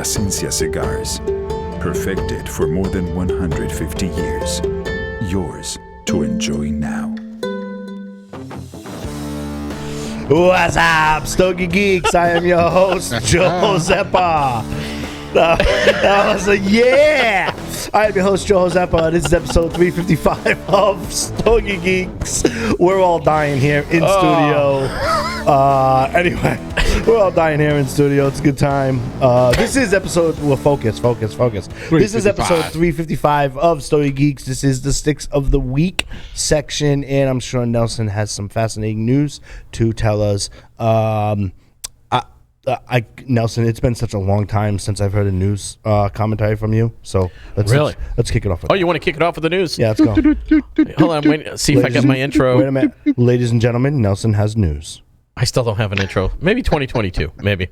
Plasencia cigars. Perfected for more than 150 years. Yours to enjoy now. What's up, Stogie Geeks? I am your host, Joe Zeppa. That was a yeah! I am your host, Joe Zeppa. This is episode 355 of Stogie Geeks. We're all dying here in studio. Anyway, we're all dying here in studio. It's a good time. This is episode, well, focus. This is episode 355 of Stogie Geeks. This is the Sticks of the Week section, and I'm sure Nelson has some fascinating news to tell us. Nelson, it's been such a long time since I've heard a news commentary from you. So let's kick it off. You want to kick it off with the news? Yeah, let's go. Hold on, wait. See if I got my intro. Wait a minute, ladies and gentlemen. Nelson has news. I still don't have an intro. Maybe 2022. Maybe.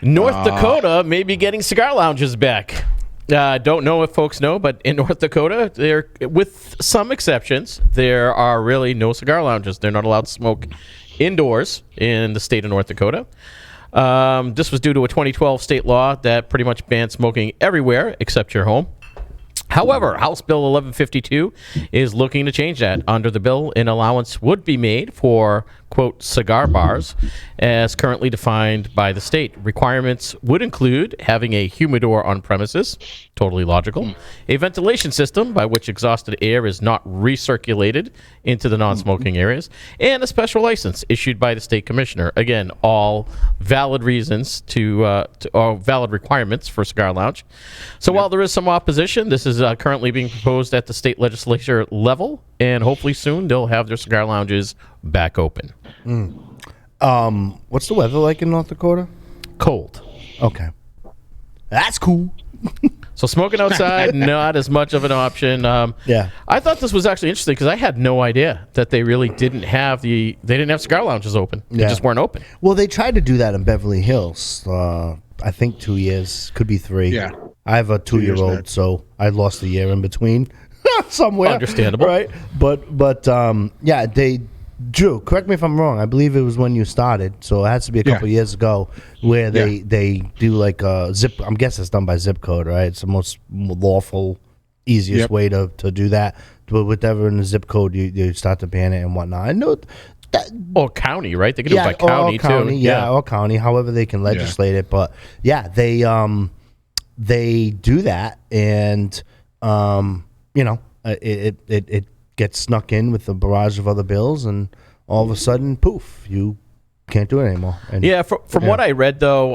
North Dakota may be getting cigar lounges back. Don't know if folks know, but in North Dakota, there, with some exceptions, there are really no cigar lounges. They're not allowed to smoke indoors in the state of North Dakota. This was due to a 2012 state law that pretty much banned smoking everywhere except your home. However, House Bill 1152 is looking to change that. Under the bill, an allowance would be made for, quote, cigar bars, as currently defined by the state. Requirements would include having a humidor on premises, totally logical, a ventilation system by which exhausted air is not recirculated into the non-smoking areas, and a special license issued by the state commissioner. Again, all valid reasons or valid requirements for cigar lounge. So while there is some opposition, this is currently being proposed at the state legislature level, and hopefully soon they'll have their cigar lounges back open. What's the weather like in North Dakota? Cold. Okay, that's cool. So smoking outside, not as much of an option. Yeah, I thought this was actually interesting because I had no idea that they really didn't have cigar lounges open. They just weren't open. Well, they tried to do that in Beverly Hills. I think 2 years, could be 3. Yeah, I have a 2-year-old, so I lost a year in between somewhere. Understandable, right? But yeah, Drew, correct me if I'm wrong. I believe it was when you started, so it has to be a couple years ago, where they do like a zip. I'm guessing it's done by zip code, right? It's the most lawful, easiest way to do that. But whatever in the zip code, you start to ban it and whatnot. I know that. Or county, right? They can do it by county too. Yeah, or county. However, they can legislate it. But yeah, they do that, and it gets snuck in with a barrage of other bills, and all of a sudden, poof, you can't do it anymore. And from what I read, though,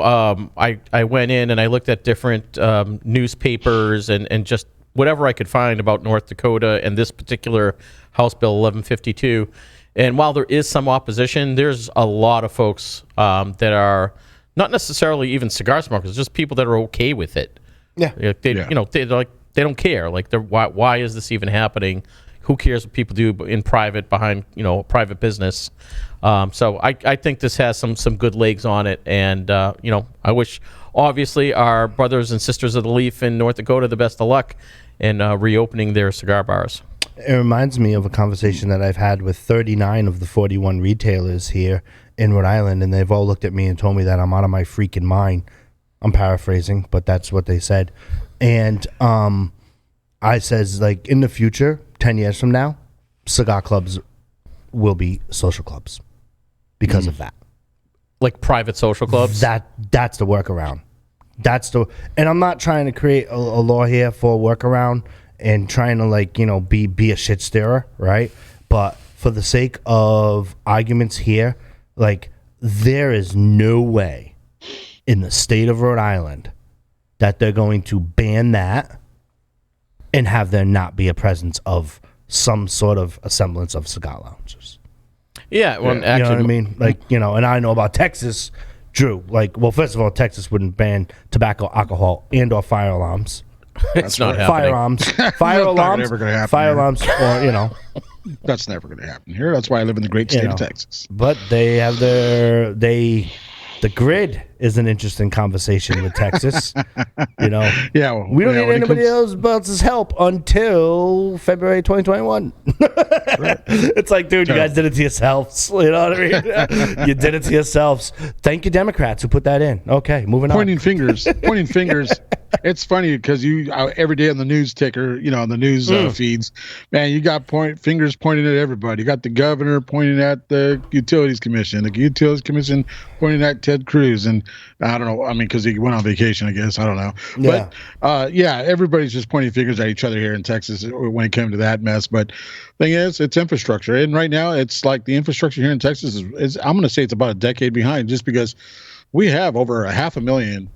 I went in and I looked at different newspapers and just whatever I could find about North Dakota and this particular House Bill 1152. And while there is some opposition, there's a lot of folks that are not necessarily even cigar smokers, just people that are okay with it. Yeah, they don't care. Like, why is this even happening? Who cares what people do in private behind, private business? So I think this has some good legs on it. And, I wish, obviously, our brothers and sisters of the Leaf in North Dakota the best of luck in reopening their cigar bars. It reminds me of a conversation that I've had with 39 of the 41 retailers here in Rhode Island, and they've all looked at me and told me that I'm out of my freaking mind. I'm paraphrasing, but that's what they said. And I says, like, in the future, 10 years from now, cigar clubs will be social clubs because of that. Like private social clubs? That's the workaround. And I'm not trying to create a law here for a workaround and trying to be a shit stirrer, right? But for the sake of arguments here, like, there is no way in the state of Rhode Island that they're going to ban that and have there not be a presence of some sort of a semblance of cigar lounges. Yeah, well, actually, you know what I mean? Like, and I know about Texas, Drew. Like, well, first of all, Texas wouldn't ban tobacco, alcohol, and or fire alarms. It's not happening. Fire alarms, never gonna happen fire here. alarms, or That's never going to happen here. That's why I live in the great state of Texas. But they have the grid is an interesting conversation with Texas. You know, Yeah, well, we don't yeah, need when it anybody comes- else's help until February 2021. It's like, dude, you guys did it to yourselves. You know what I mean? You did it to yourselves. Thank you, Democrats, who put that in. Okay, moving on. Pointing fingers. It's funny because you every day on the news ticker, you know, on the news feeds, man, you got fingers pointing at everybody. You got the governor pointing at the Utilities Commission, pointing at Ted Cruz, and I don't know. I mean, because he went on vacation, I guess. I don't know. Yeah. But everybody's just pointing fingers at each other here in Texas when it came to that mess. But thing is, it's infrastructure, and right now it's like the infrastructure here in Texas is I'm going to say it's about a decade behind, just because we have over 500,000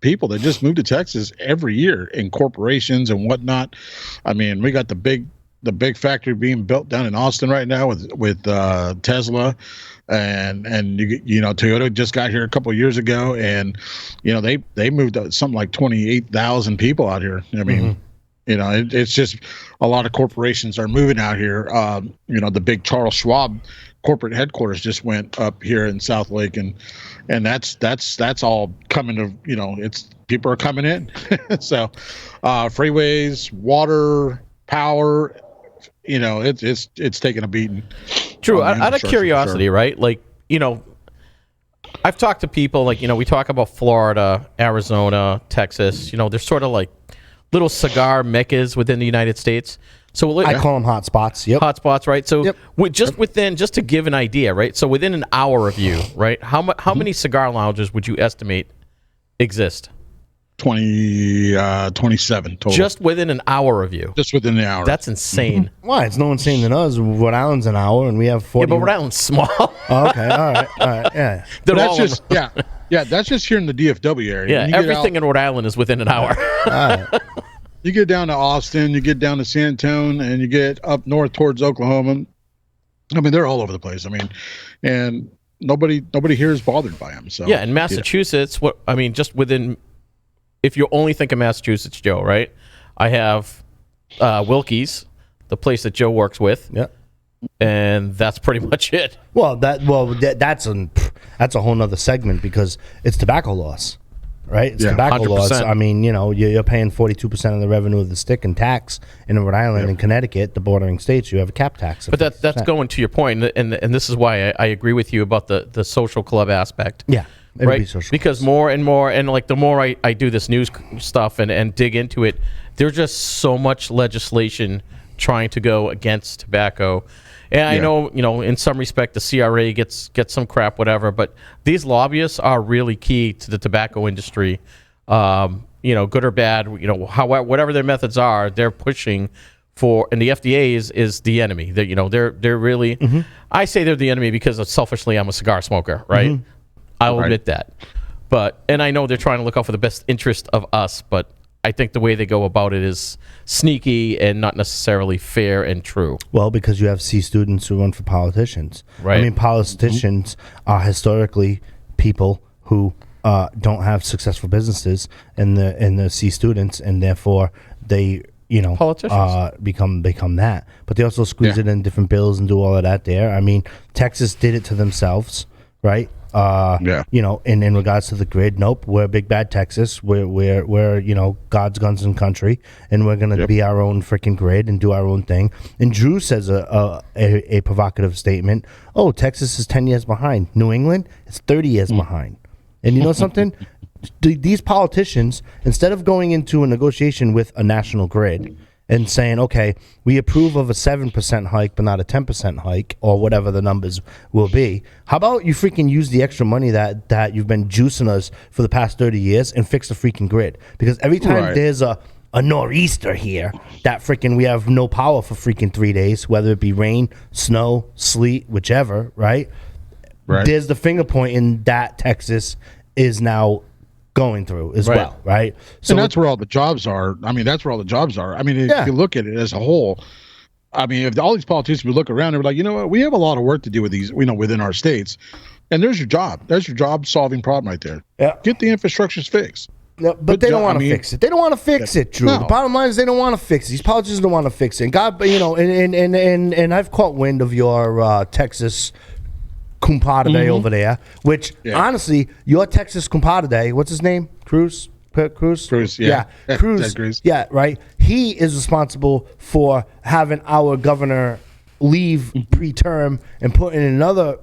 people that just move to Texas every year in corporations and whatnot. I mean, we got the big factory being built down in Austin right now with Tesla, and you know, Toyota just got here a couple of years ago, and you know they moved something like 28,000 people out here. I mean, you know, it's just a lot of corporations are moving out here. You know, the big Charles Schwab corporate headquarters just went up here in South Lake, and that's all coming to, you know, it's people are coming in. So freeways, water, power, you know, it's taking a beating. True. on the Out of infrastructure, for curiosity, sure. right? Like, you know, I've talked to people, like, you know, we talk about Florida, Arizona, Texas. You know, they're sort of like little cigar meccas within the United States. So I call them hot spots. Yep. hot spots, right? So Yep. just to give an idea, right? So within an hour of you, right? How many cigar lounges would you estimate exist? 27 total. Just within an hour of you. Just within the hour. That's insane. Why? It's no one's saying than us. Rhode Island's an hour, and we have 40. Yeah, but Rhode Island's small. Oh, okay. All right. Yeah. They're But all that's just that's just here in the DFW area. yeah, You get everything in Rhode Island is within an hour. All right. You get down to Austin, you get down to San Antonio, and you get up north towards Oklahoma. I mean, they're all over the place. I mean, and nobody here is bothered by them. So Yeah, in Massachusetts, just within, if you only think of Massachusetts, Joe, right? I have Wilkie's, the place that Joe works with, Yeah. and that's pretty much it. Well, that's a whole nother segment because it's tobacco laws, right? It's Yeah, tobacco 100%. laws. I mean, you know, you're paying 42% of the revenue of the stick in tax in Rhode Island and Connecticut, the bordering states. You have a cap tax. of But that's 50%. going to your point, and this is why I agree with you about the social club aspect. Yeah. It'd be Right, social because clubs. more and more, and like the more I do this news stuff and dig into it, there's just so much legislation trying to go against tobacco. And I know, you know, in some respect, the CRA gets some crap, whatever. But these lobbyists are really key to the tobacco industry. You know, good or bad, you know, whatever their methods are, they're pushing for. And the FDA is the enemy. That, you know, they're really. I say they're the enemy because selfishly, I'm a cigar smoker, right? I'll admit that. And I know they're trying to look out for the best interest of us, but I think the way they go about it is sneaky and not necessarily fair and true. Well, because you have C students who run for politicians. Right. I mean, politicians are historically people who don't have successful businesses in the C students, and therefore they, you know, Politicians. become that. But they also squeeze it in different bills and do all of that there. I mean, Texas did it to themselves, right? You know, in regards to the grid, nope, we're big bad Texas. We're you know, God's guns and country, and we're gonna be our own freaking grid and do our own thing. And Drew says a provocative statement. Oh, Texas is 10 years behind. New England is 30 years behind. And you know something? These politicians, instead of going into a negotiation with a national grid and saying, okay, we approve of a 7% hike, but not a 10% hike, or whatever the numbers will be. How about you freaking use the extra money that you've been juicing us for the past 30 years and fix the freaking grid? Because every time there's a nor'easter here, that freaking we have no power for freaking 3 days, whether it be rain, snow, sleet, whichever, right? There's the finger pointing that Texas is now going through as well, right? So that's where all the jobs are. I mean, that's where all the jobs are. I mean, if you look at it as a whole, I mean, if all these politicians would look around and be like, you know what, we have a lot of work to do with these, you know, within our states, and there's your job. There's your job solving problem right there. Yeah. Get the infrastructures fixed. No, but they don't want to fix it. They don't want to fix it, Drew. No. The bottom line is they don't want to fix it. These politicians don't want to fix it. And God, you know, and I've caught wind of your Texas compadre over there, which honestly, your Texas compadre, what's his name? Cruz? Cruz, yeah. Cruz, Cruz. yeah, right. He is responsible for having our governor leave preterm and put in another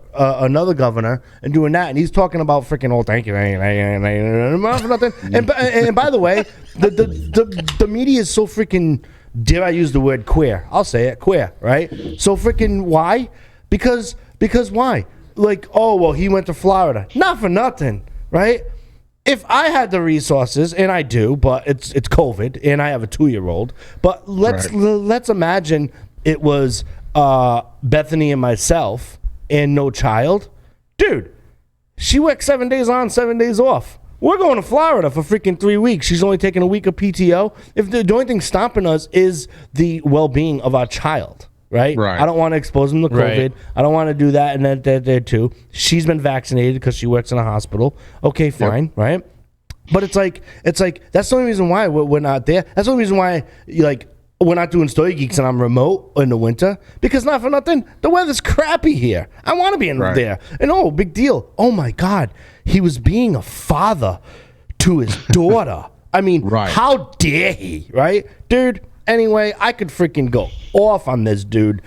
governor and doing that, and he's talking about freaking thank you, nothing. And by the way, the media is so freaking, dare I use the word queer? I'll say it, queer, right? So freaking why? Because why? Like, oh well, he went to Florida, not for nothing, right? If I had the resources, and I do, but it's COVID, and I have a 2-year-old. But let's imagine it was Bethany and myself, and no child, dude. She works 7 days on, 7 days off. We're going to Florida for freaking 3 weeks. She's only taking a week of PTO. If the only thing stopping us is the well-being of our child, right? I don't want to expose them to COVID. Right. I don't want to do that, and that too. She's been vaccinated because she works in a hospital. Okay, fine, right? But it's like that's the only reason why we're not there. That's the only reason why we're not doing Story Geeks and I'm remote in the winter, because not for nothing, the weather's crappy here. I want to be in there. And big deal. Oh my God, he was being a father to his daughter. I mean, how dare he, right? Dude, anyway, I could freaking go off on this dude.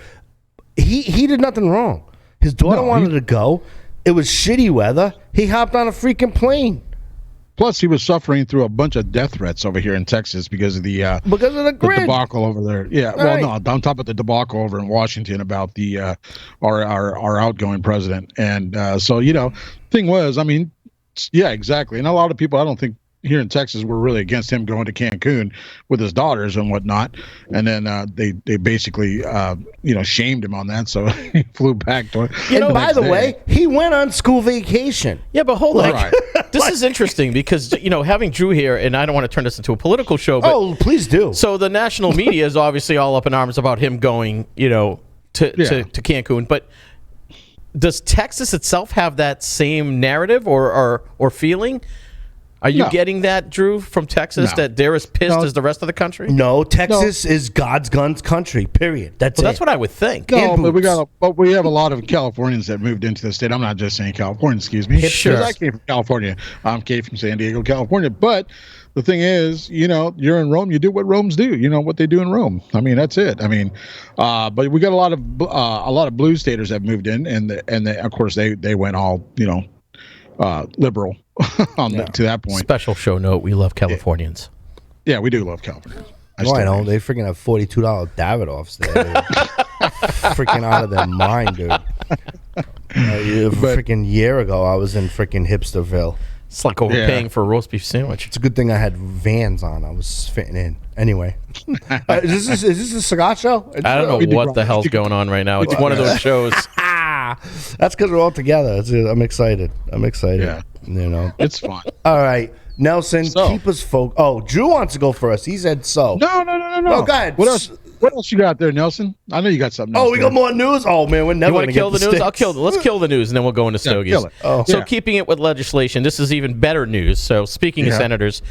He did nothing wrong. His daughter wanted to go. It was shitty weather. He hopped on a freaking plane. Plus, he was suffering through a bunch of death threats over here in Texas because of the grid. debacle over there. Yeah, well, no, on top of the debacle over in Washington about the our outgoing president, and so thing was, I mean, yeah, exactly, and a lot of people, I don't think here in Texas were really against him going to Cancun with his daughters and whatnot, and then they basically shamed him on that, so he flew back to it. And by the way, he went on school vacation. Yeah, but hold on. This is interesting because having Drew here, and I don't want to turn this into a political show, but please do. So the national media is obviously all up in arms about him going to Cancun, but does Texas itself have that same narrative or feeling? Are you getting that, Drew, from Texas, that they're as pissed as the rest of the country? No, Texas is God's guns country, period. That's what I would think. No, but we have a lot of Californians that moved into the state. I'm not just saying California, excuse me. Because I came from California. I'm Kate from San Diego, California. But the thing is, you're in Rome, you do what Romans do. You know what they do in Rome. I mean, that's it. I mean, but we got a lot of blue staters that moved in, and of course they went all liberal to that point. Special show note: we love Californians. Yeah, we do love Californians. I know they freaking have $42 Davidoffs there. Freaking out of their mind, dude. Freaking year ago, I was in freaking Hipsterville. It's like overpaying for a roast beef sandwich. It's a good thing I had Vans on. I was fitting in. Anyway, is this a cigar show? I don't know what the hell's going on right now. It's one of those shows. That's because we're all together. I'm excited. Yeah. It's fun. All right. Nelson, keep us focused. Oh, Drew wants to go first. He said so. No. Oh, go ahead. What else you got there, Nelson? I know you got something else. Oh, we got more news? Oh, man, we're never going to kill the news? Let's kill the news, and then we'll go into Stogies. Kill it. So keeping it with legislation, this is even better news. So speaking of senators,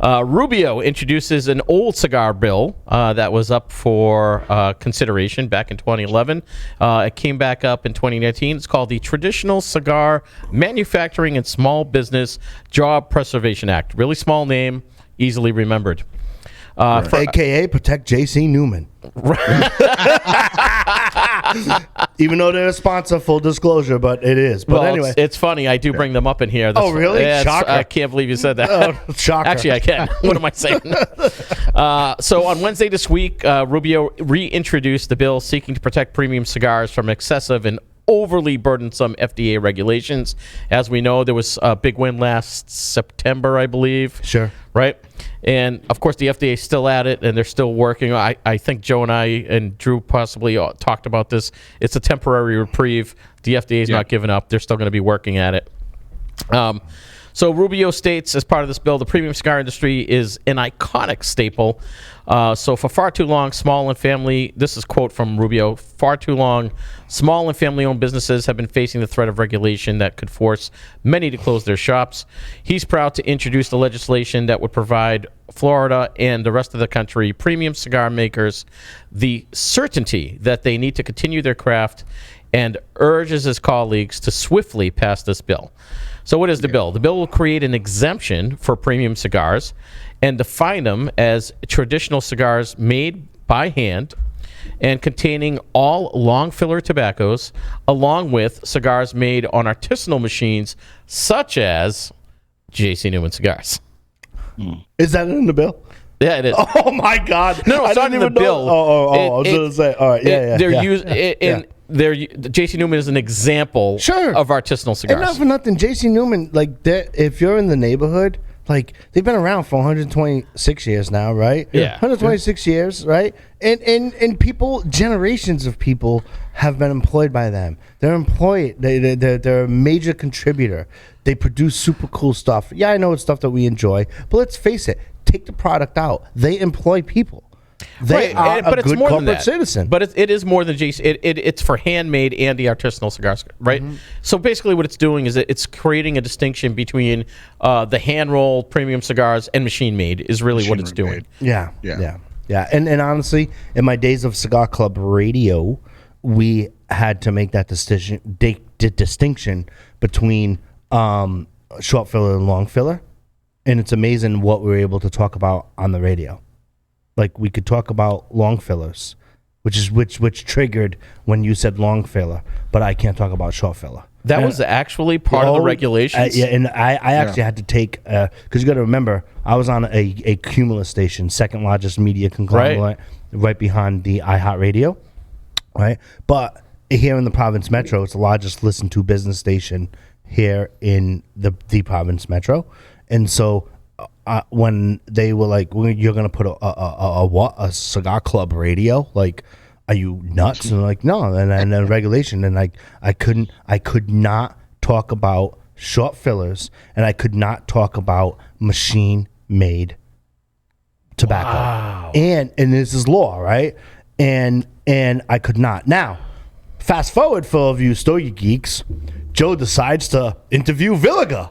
Rubio introduces an old cigar bill that was up for consideration back in 2011. It came back up in 2019. It's called the Traditional Cigar Manufacturing and Small Business Job Preservation Act. Really small name, easily remembered. AKA Protect J.C. Newman. Even though they're a sponsor, full disclosure, but it is. But anyway. It's funny. I do bring them up in here. Oh, really? Shocker. I can't believe you said that. Shocker. Actually, I can. What am I saying? So on Wednesday this week, Rubio reintroduced the bill seeking to protect premium cigars from excessive and overly burdensome FDA regulations. As we know, there was a big win last September, I believe. Sure. Right? And, of course, the FDA is still at it, and they're still working. I think Joe and I and Drew possibly talked about this. It's a temporary reprieve. The FDA is not giving up. They're still going to be working at it. So Rubio states, as part of this bill, the premium cigar industry is an iconic staple. So for far too long, small and family, this is a quote from Rubio, far too long, small and family-owned businesses have been facing the threat of regulation that could force many to close their shops. He's proud to introduce the legislation that would provide Florida and the rest of the country premium cigar makers the certainty that they need to continue their craft and urges his colleagues to swiftly pass this bill. So what is the bill? The bill will create an exemption for premium cigars and define them as traditional cigars made by hand and containing all long filler tobaccos, along with cigars made on artisanal machines such as J.C. Newman cigars. Is that in the bill? Yeah, it is. Oh my God! No, it's not in the bill. I was going to say. All right, They're J.C. Newman is an example of artisanal cigars. And not for nothing, J.C. Newman, like, if you're in the neighborhood, like, they've been around for 126 years now, right? Yeah. 126 years, right? And people, generations of people have been employed by them. They're employed. They're a major contributor. They produce super cool stuff. Yeah, I know it's stuff that we enjoy, but let's face it. Take the product out. They employ people. They are a good corporate citizen. But it is more than JC. It's for handmade and the artisanal cigars, right? Mm-hmm. So basically what it's doing is it's creating a distinction between the hand-rolled premium cigars and machine-made is really what it's doing. Yeah. And honestly, in my days of Cigar Club radio, we had to make that distinction between short filler and long filler. And it's amazing what we were able to talk about on the radio. Like, we could talk about long fillers, which triggered when you said long filler, but I can't talk about short filler. That was actually part of the regulations? Yeah, and I actually had to take, because you got to remember, I was on a Cumulus station, second largest media conglomerate, right behind the iHeartRadio, right? But here in the province metro, it's the largest listened to business station here in the province metro. And so when they were like, you're going to put a Cigar Club radio? Like, are you nuts? And like, no. And then regulation. And I could not talk about short fillers, and I could not talk about machine-made tobacco. Wow. And this is law, right? And I could not. Now, fast forward for all of you Stogie geeks, Joe decides to interview Villiga.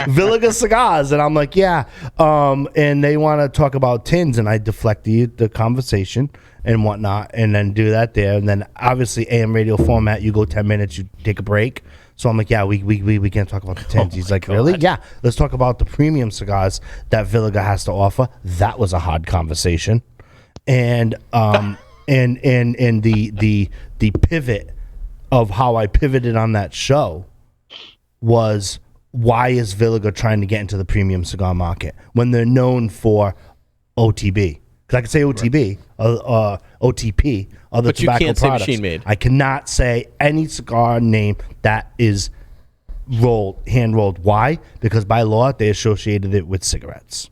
Villiga cigars, and I'm like, and they want to talk about tins, and I deflect the conversation and whatnot, and then do that there, and then obviously AM radio format, you go 10 minutes, you take a break. So I'm like, we can't talk about the tins. He's like, really? Yeah, let's talk about the premium cigars that Villiga has to offer. That was a hard conversation, and the pivot of how I pivoted on that show was, why is Villiga trying to get into the premium cigar market when they're known for OTB? Because I can say OTB, OTP, other but tobacco you can't products. Say machine made. I cannot say any cigar name that is hand rolled. Why? Because by law they associated it with cigarettes.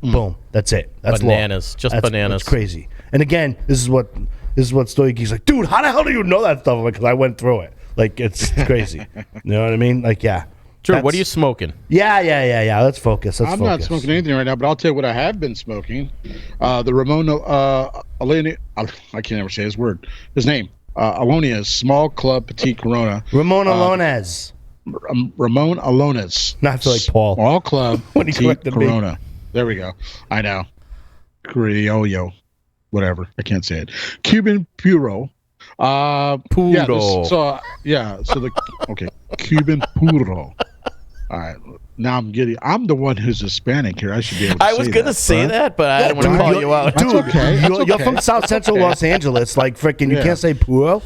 Boom. That's it. That's bananas. law. Just bananas. It's crazy. And again, this is what Stoigie's like, dude, how the hell do you know that stuff? Because I went through it. Like, it's crazy. You know what I mean? Like, yeah. Drew, what are you smoking? Yeah. Let's focus. I'm not smoking anything right now, but I'll tell you what I have been smoking. The Ramon Allones, I can't ever say his name. Allones Small Club Petit Corona. Ramon Allones. Ramon Allones. Not feel like Paul. Small Club When he Petit Corona. Me. There we go. I know. Criollo. Whatever. I can't say it. Cuban Puro. Puro. So Cuban Puro. All right. Now I'm the one who's Hispanic here. I should be able to say that. I was going to say that, but I didn't want to call you out. Dude, okay. You're from South Central Los Angeles. Like, freaking, you can't say Puro?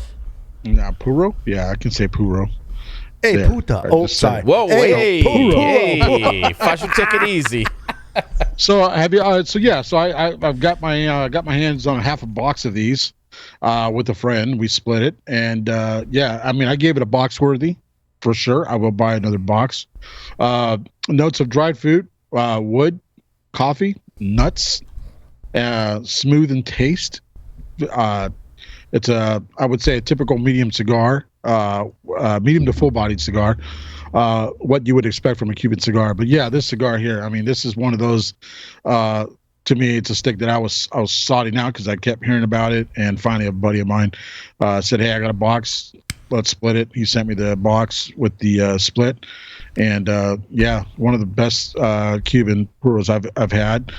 Nah, Puro? Yeah, I can say Puro. Hey, there. Puta. Oh, sorry. Whoa, hey. Fashion, take it easy. So have you? I've got my hands on half a box of these with a friend. We split it, and I gave it a box worthy for sure. I will buy another box. Notes of dried fruit, wood, coffee, nuts, smooth in taste. It's I would say a typical medium cigar, medium to full-bodied cigar. What you would expect from a Cuban cigar. But yeah, this cigar here, I mean, this is one of those, to me, it's a stick that I was sorting out because I kept hearing about it. And finally, a buddy of mine said, hey, I got a box. Let's split it. He sent me the box with the split. And one of the best Cuban puros I've had.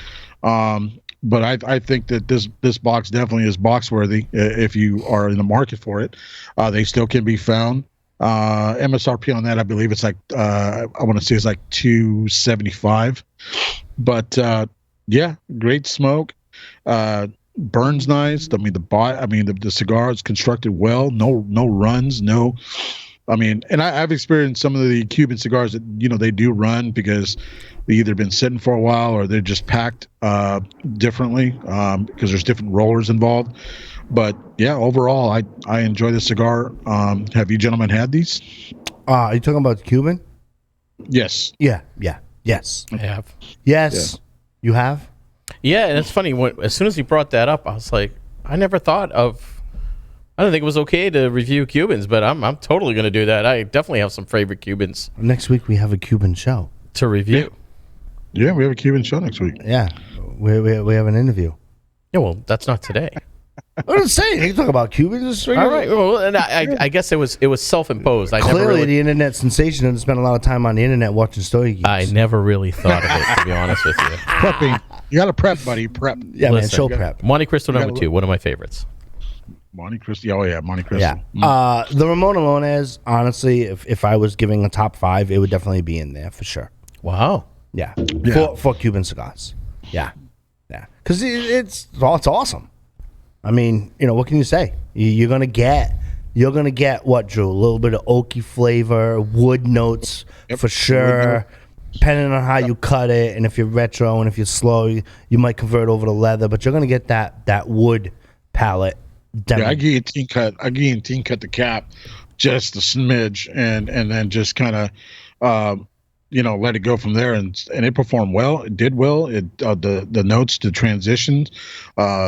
but I think that this box definitely is box worthy if you are in the market for it. They still can be found. MSRP on that, I believe it's like I want to say it's like $275. But yeah, great smoke. Burns nice. I mean the cigar is constructed well. No runs. No. I mean, and I've experienced some of the Cuban cigars that they do run because they either been sitting for a while or they're just packed differently because there's different rollers involved. But yeah, overall, I enjoy the cigar. Have you gentlemen had these? Are you talking about Cuban? Yes. Yeah. Yes. I have. Yes. Yeah. You have? Yeah, and it's funny. As soon as you brought that up, I was like, I never thought of. I don't think it was okay to review Cubans, but I'm totally going to do that. I definitely have some favorite Cubans Next week we have a Cuban show to review. Yeah, we have a Cuban show next week. Yeah, we have an interview. Yeah, well, that's not today. What I'm saying, you talk about Cubans. All right. Well, and I guess it was self-imposed. Clearly, the internet sensation and spent a lot of time on the internet watching Stogies. I never really thought of it, to be honest with you. Prepping. You got to prep, buddy. Prep. Yeah, Listen, man. Show prep. Monte Cristo number 2, one of my favorites. Monte Cristo. Oh yeah, Monte Cristo. Yeah. The Ramon Allones, honestly, if I was giving a top 5, it would definitely be in there for sure. Wow. Yeah. For Cuban cigars. Yeah. Because it's awesome. I mean, what can you say? You're gonna get what, Drew? A little bit of oaky flavor, wood notes for sure. Depending on how you cut it, and if you're retro and if you're slow, you might convert over to leather, but you're gonna get that wood palette. Yeah, I guillotine cut the cap just a smidge, and then just kind of let it go from there, and it performed well. It did well. It the notes, the transitions,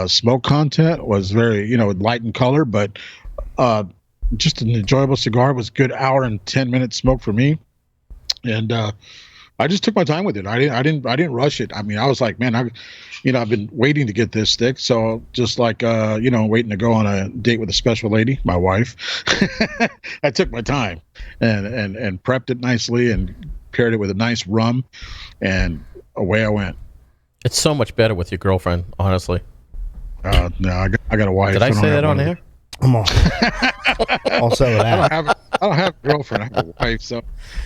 smoke content was very light in color, but just an enjoyable cigar. It was a good hour and 10 minutes smoke for me, and I just took my time with it. I didn't rush it. I mean, I was like, man, I've been waiting to get this stick, so just like waiting to go on a date with a special lady, my wife. I took my time and prepped it nicely and paired it with a nice rum, and away I went. It's so much better with your girlfriend, honestly. No, I got a wife. Did I say that on air? Come on. Also, I don't have a girlfriend. I have a wife, so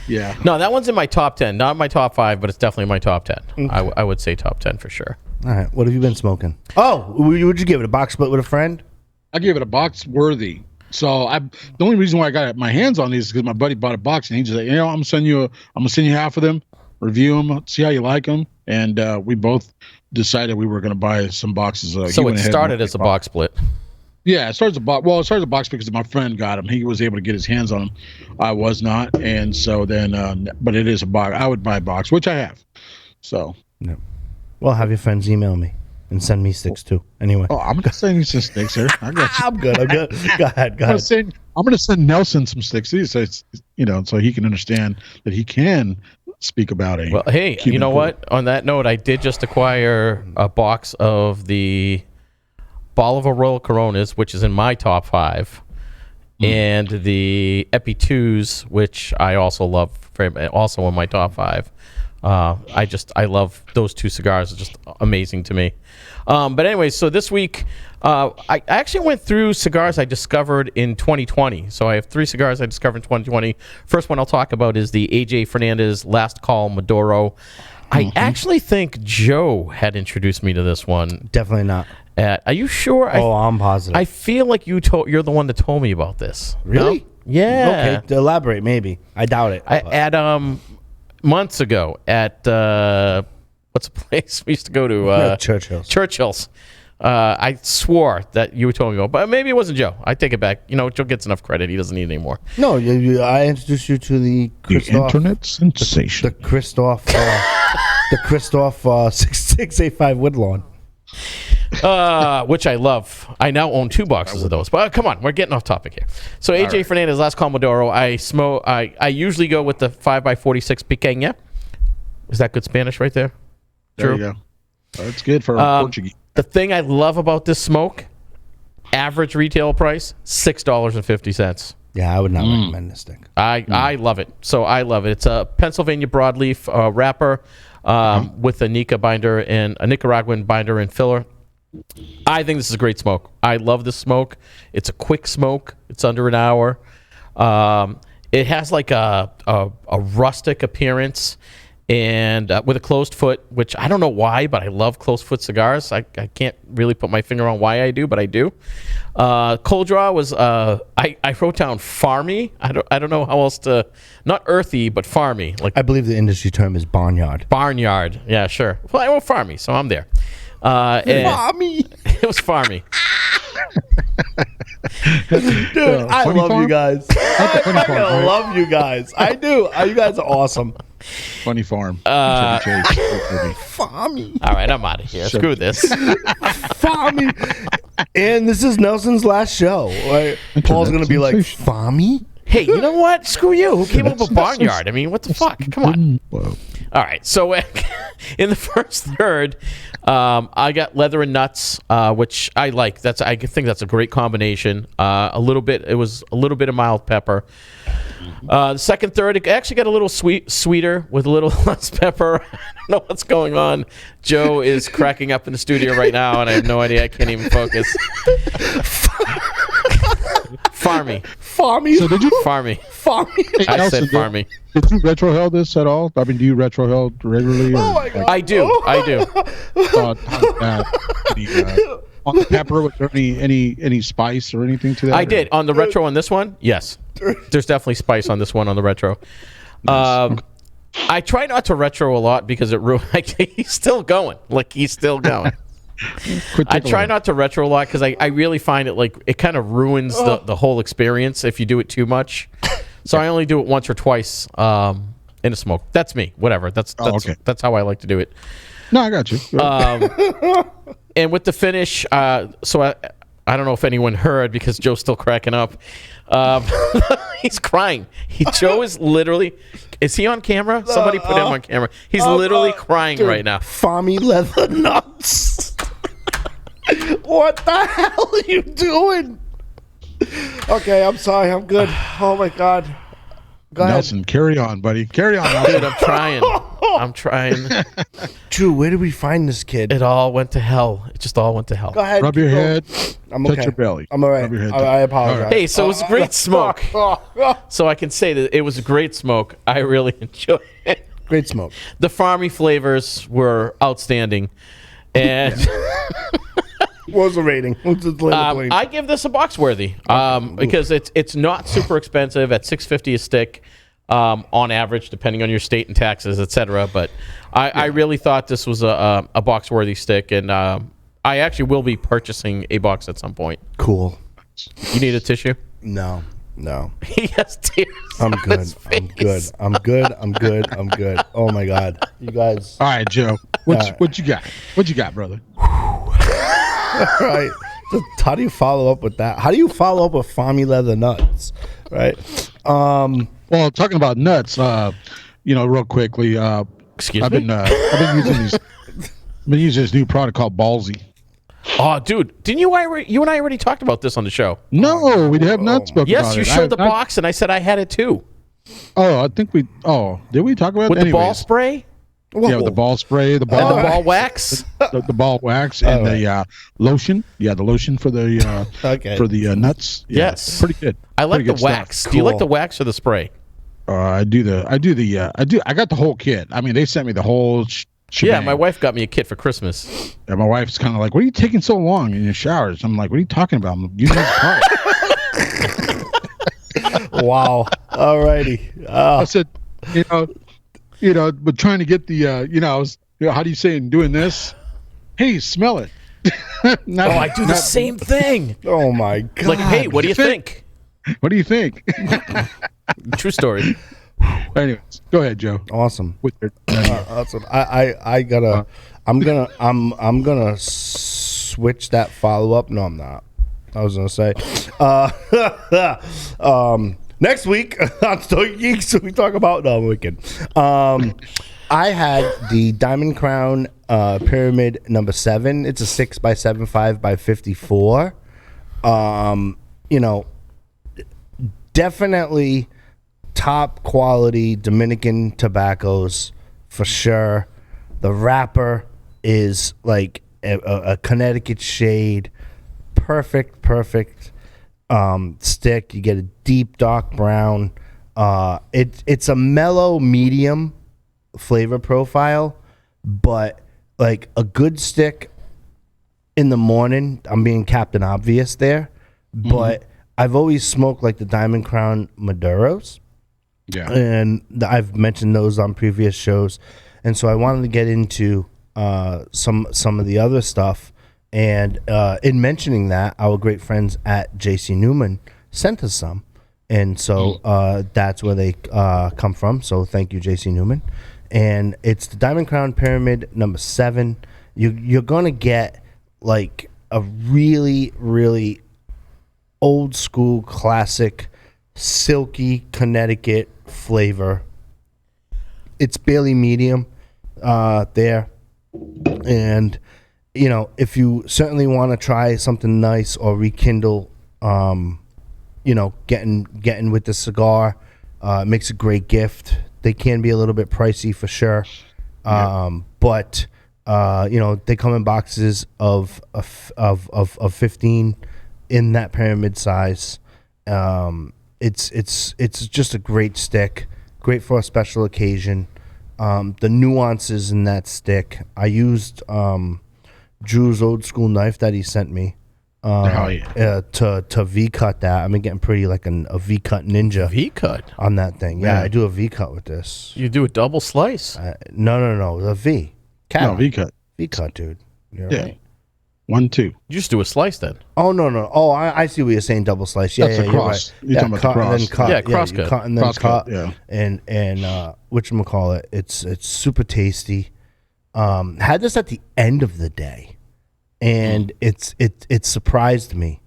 yeah. No, that one's in my top 10. Not my top 5, but it's definitely my top 10. Okay. I would say top 10 for sure. All right. What have you been smoking? Oh, would you give it a box split with a friend? I gave it a box worthy. So the only reason why I got my hands on these is because my buddy bought a box, and he just like, I'm gonna send you half of them, review them, see how you like them, and we both decided we were gonna buy some boxes. So it started as a box split. Yeah, it starts a box. Well, it starts a box because my friend got him. He was able to get his hands on them. I was not, and so then, but it is a box. I would buy a box, which I have. So. Yeah. Well, have your friends email me and send me sticks too. Anyway. Oh, I'm gonna send you some sticks here. I got you. I'm good. Go ahead. I'm gonna send Nelson some sticks. So it's, so he can understand that he can speak about it. Well, hey, Cuban you know what? On that note, I did just acquire a box of the Bolivar Royal Coronas, which is in my top 5, and the Epi 2s, which I also love, also in my top 5. I love those 2 cigars. It's just amazing to me. But anyway, so this week, I actually went through cigars I discovered in 2020. So I have 3 cigars I discovered in 2020. First one I'll talk about is the AJ Fernandez Last Call Maduro. I actually think Joe had introduced me to this one. Definitely not. Are you sure? I'm positive. I feel like you're the one that told me about this. Really? No? Yeah. Okay, elaborate maybe. I doubt it. Months ago at what's the place we used to go to? Churchill's. I swore that you were telling me about, but maybe it wasn't Joe. I take it back. Joe gets enough credit. He doesn't need any more. No, I introduced you to the internet sensation. The Christoph 685 Woodlawn. Which I love. I now own 2 boxes of those. But come on, we're getting off topic here. So AJ Fernandez, Last Call Maduro. I usually go with the 5x46 Pequeña. Is that good Spanish right there? There you go. That's good for Portuguese. The thing I love about this smoke, average retail price, $6.50. Yeah, I would not recommend this thing. I love it. So I love it. It's a Pennsylvania broadleaf wrapper. with a Nica binder and a Nicaraguan binder and filler. I think this is a great smoke. I love this smoke. It's a quick smoke. It's under an hour. It has like a rustic appearance, and with a closed foot, which I don't know why, but I love closed foot cigars. I can't really put my finger on why I do, but I do. Cold draw was I wrote down farmy. I don't know how else to, not earthy, but farmy. Like I believe the industry term is barnyard. Barnyard. Yeah, sure. Well, I wrote farmy, so I'm there. Farmy. It was farmy. Dude, I love farm? you guys. I fucking love you guys. I do. You guys are awesome. Funny farm. Farmy. All right, I'm out of here. Screw this. Farmy. And this is Nelson's last show. Right? Paul's going to be like, Farmy? Hey, you know what? Screw you. Who came up with barnyard? I mean, what the fuck? Come on. Whoa. All right. So in the first third, I got leather and nuts, which I like. I think that's a great combination. It was a little bit of mild pepper. The second third, it actually got a little sweeter with a little less pepper. I don't know what's going on. Joe is cracking up in the studio right now, and I have no idea. I can't even focus. Farmy. So did you Farmy. Farmy. I said farmy. Did you retrohale this at all? I mean, do you retrohale regularly? Oh my God. I do. On the pepper, was there any spice or anything to that? I did. On the retro on this one, yes. There's definitely spice on this one on the retro. I try not to retro a lot because it he's still going. He's still going. I try not to retro a lot because I really find it it kind of ruins the whole experience if you do it too much. So I only do it once or twice in a smoke. That's me. Whatever. That's how I like to do it. No, I got you. And with the finish, so I don't know if anyone heard because Joe's still cracking up. He's crying. Joe is literally. Is he on camera? Somebody put him on camera. He's literally crying right now. Farmy leather nuts. What the hell are you doing? Okay, I'm sorry. I'm good. Oh my God. Go ahead. Nelson, carry on, buddy. Carry on, Nelson. Dude, I'm trying. Drew, where did we find this kid? It all went to hell. It just all went to hell. Go ahead. Rub your head. I'm touch okay. your belly. I'm all right. Rub your head. I apologize. All right. Hey, so it was a great smoke. So I can say that it was a great smoke. I really enjoyed it. Great smoke. The farmy flavors were outstanding. And What was the rating? What's the rating? I give this a box worthy because it's not super expensive at $6.50 a stick on average, depending on your state and taxes, etc. But I really thought this was a box worthy stick, and I actually will be purchasing a box at some point. Cool. You need a tissue? No. He has tears. I'm on good. his face. I'm good. Oh my God. You guys. All right, Joe. What you got? What you got, brother? All right. So how do you follow up with that? How do you follow up with Farmy leather nuts? Right. Well, talking about nuts, real quickly. Excuse I've me? been using this new product called Ballsy. Oh, dude, didn't you and I already talked about this on the show? No, we have not spoken about Yes, it. you showed the box, and I said I had it too. Oh, I think we. Oh, did we talk about With it? the ball spray? Yeah, with the ball spray, the ball, And the ball wax? the ball wax, and the lotion. Yeah, the lotion for the Okay. for the nuts. Yeah, Yes. it's pretty good. I like Pretty the good stuff. wax. Do you like the wax or the spray? I got the whole kit. I mean, they sent me the whole shebang. Yeah, my wife got me a kit for Christmas. And my wife's kind of like, "What are you taking so long in your showers?" I'm like, "What are you talking about? I'm using this product." Wow. All righty. I said, but trying to get the, how do you say in doing this? Hey, smell it. I do the same thing. Oh my God. Like, hey, what do you think? What do you think? True story. Anyways, go ahead, Joe. Awesome. With your, Awesome. I'm gonna switch that follow up. No, I'm not. I was gonna say, next week on Stogies we talk about. No, I'm wicked. I had the Diamond Crown Pyramid number 7. It's a 6x7, 5x54. Definitely top quality Dominican tobaccos for sure. The wrapper is like a Connecticut shade, perfect stick. You get a deep dark brown. It's a mellow medium flavor profile, but like a good stick in the morning. I'm being Captain Obvious there, but I've always smoked like the Diamond Crown Maduros. Yeah. And I've mentioned those on previous shows. And so I wanted to get into some of the other stuff. And in mentioning that, our great friends at JC Newman sent us some. And so that's where they come from. So thank you, JC Newman. And it's the Diamond Crown Pyramid number 7. You're going to get like a really, really old school, classic, silky Connecticut flavor. It's barely medium there. And, you know, if you certainly want to try something nice or rekindle, you know, getting with the cigar, it makes a great gift. They can be a little bit pricey for sure. But, you know, they come in boxes of 15 in that pyramid size. It's just a great stick, great for a special occasion. The nuances in that stick, I used Drew's old school knife that he sent me to V cut that. I've been getting pretty like a V cut ninja V cut on that thing. Yeah, I do a V cut with this. You do a double slice? No, the V. No, V cut. V cut, dude. You're Yeah. right. 1, 2. You just do a slice then. Oh no! Oh, I see what you're saying. Double slice. Yeah, That's a cross. You're right. You're talking about the cut and then cross. cut. Yeah, cross you cut. cut and then Cross cut. cut, yeah. And whatchamacallit, it's super tasty. Had this at the end of the day, and it surprised me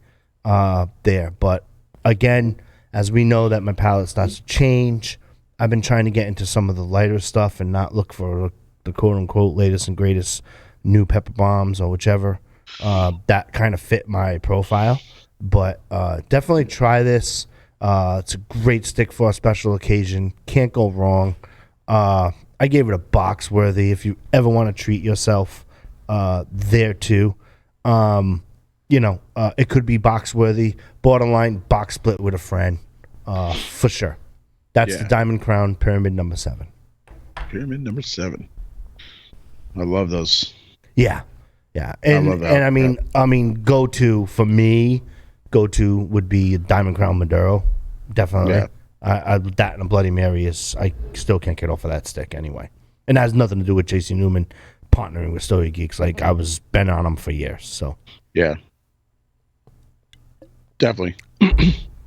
there. But again, as we know that my palate starts to change, I've been trying to get into some of the lighter stuff and not look for the quote unquote latest and greatest new pepper bombs or whichever. That kind of fit my profile, but definitely try this. It's a great stick for a special occasion. Can't go wrong. I gave it a box worthy if you ever want to treat yourself there too. You know, it could be box worthy, borderline box split with a friend for sure. That's the Diamond Crown Pyramid number 7. Pyramid number 7. I love those. Yeah. And I love that. and I mean go to would be Diamond Crown Maduro. Definitely. Yeah. That and a Bloody Mary is, I still can't get off of that stick anyway. And it has nothing to do with JC Newman partnering with Story Geeks. Like, I was been on them for years. So Yeah. Definitely.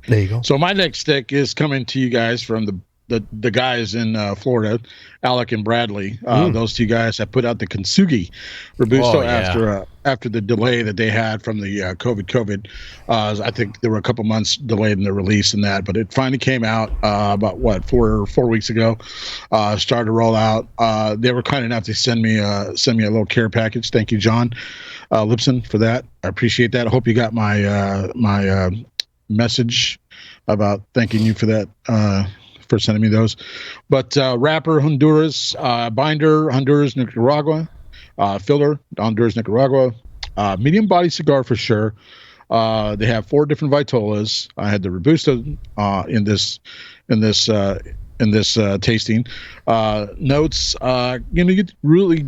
there you go. So my next stick is coming to you guys from the guys in Florida, Alec and Bradley. Those two guys have put out the Kintsugi Robusto after the delay that they had from the COVID. I think there were a couple months delayed in the release and that, but it finally came out about 4 weeks ago. Started to roll out. They were kind enough to send me a little care package. Thank you, John Lipson, for that. I appreciate that. I hope you got my message about thanking you for that. For sending me those. But wrapper, Honduras, binder, Honduras, Nicaragua, filler, Honduras, Nicaragua, medium body cigar for sure. They have 4 different vitolas. I had the Robusto in this tasting. Notes, you really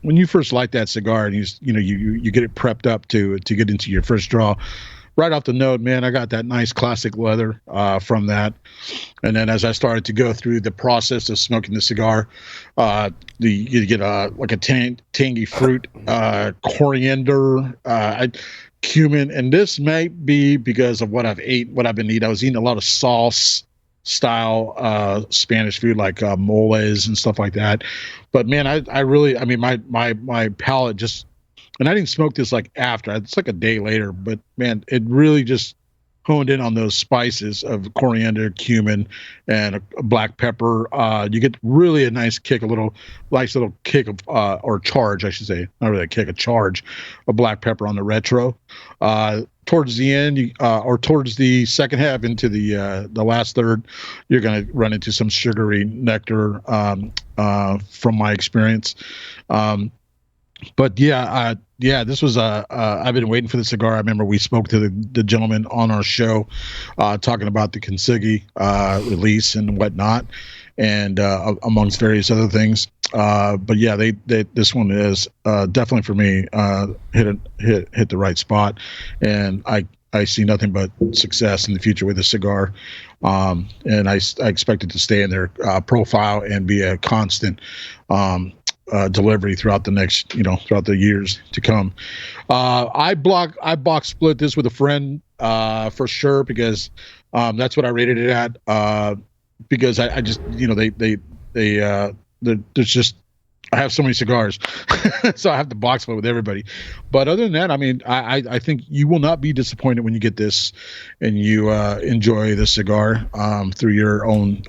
when you first light that cigar and you get it prepped up to get into your first draw. Right off the note, man, I got that nice classic leather from that. And then as I started to go through the process of smoking the cigar, you get like a tangy fruit, coriander, cumin. And this might be because of what I've been eating. I was eating a lot of sauce style Spanish food like moles and stuff like that. But man, my palate just, and I didn't smoke this like after. It's like a day later, but man, it really just honed in on those spices of coriander, cumin, and a black pepper. You get really a nice kick, nice little kick of, or charge, I should say. Not really a kick, a charge of black pepper on the retro. Towards the end, or towards the second half into the last third, you're going to run into some sugary nectar, from my experience. But this was I've been waiting for the cigar. I remember we spoke to the gentleman on our show, talking about the Kintsugi release and whatnot, and amongst various other things. But yeah, they this one is definitely for me hit the right spot, and I see nothing but success in the future with the cigar, and I expect it to stay in their profile and be a constant delivery throughout the years to come. I box split this with a friend for sure, because that's what I rated it at, because I just there's just, I have so many cigars, so I have to box split with everybody. But other than that, I mean, I think you will not be disappointed when you get this and you enjoy the cigar through your own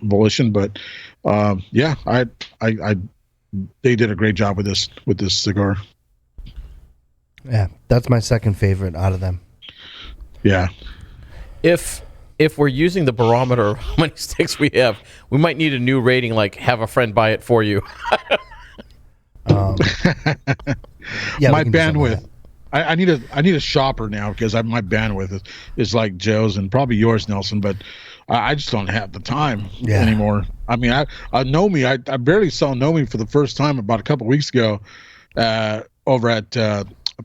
volition. But yeah, they did a great job with this cigar. Yeah, that's my second favorite out of them. Yeah. If we're using the barometer of how many sticks we have, we might need a new rating, like have a friend buy it for you. Yeah, my bandwidth. I need a shopper now, because my bandwidth is like Joe's and probably yours, Nelson. But I just don't have the time anymore. I mean, I barely saw Nomi for the first time about a couple weeks ago over at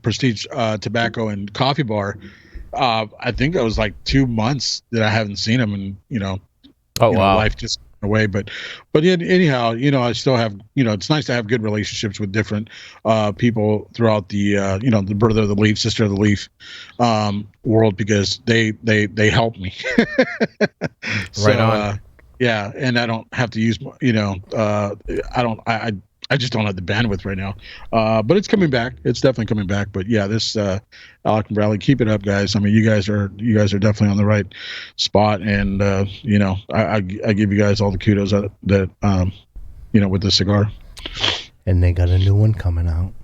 Prestige Tobacco and Coffee Bar. I think it was like 2 months that I haven't seen him, and wow. Life just went away. But anyhow, I still have, it's nice to have good relationships with different people throughout the the brother of the leaf, sister of the leaf world, because they help me. So, right on. Yeah, and I don't have to use, I just don't have the bandwidth right now. But it's coming back. It's definitely coming back. But yeah, this Alec and Bradley, keep it up, guys. I mean, you guys are definitely on the right spot, and I give you guys all the kudos that with the cigar. And they got a new one coming out.